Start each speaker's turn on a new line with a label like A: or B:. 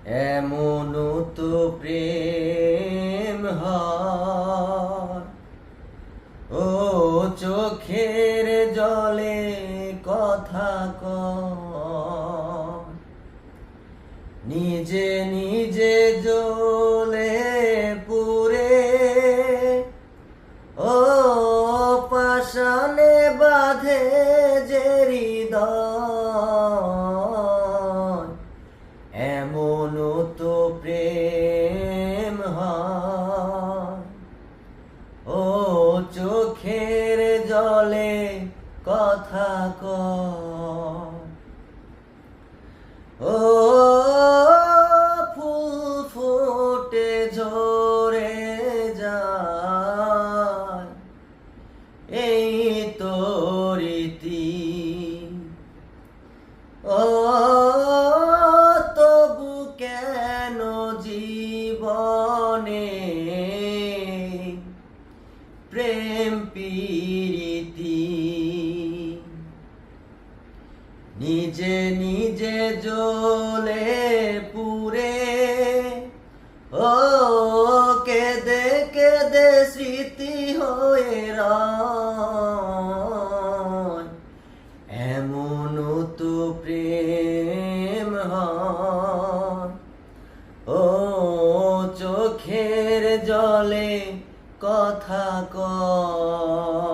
A: এমন তো প্রেম হয়, ও চোখের জলে কথা কয়, নিজে নিজে জ্বলে পুড়ে, ও পাষাণে বাঁধে যে হৃদয়। এমন তো প্রেম হয়, ও চোখের জলে কথা কয়, ও ফুল ফুটে ঝরে যায়, এই তো রীতি। ও তবু কেন জীবনে প্রেম প্রীতি, নিজে নিজে জ্বলে পুড়ে, ও কেঁদে কেঁদে স্মৃতি হয়ে রয়। এমন তো প্রেম হয়, ও চোখের জলে কথা কয়।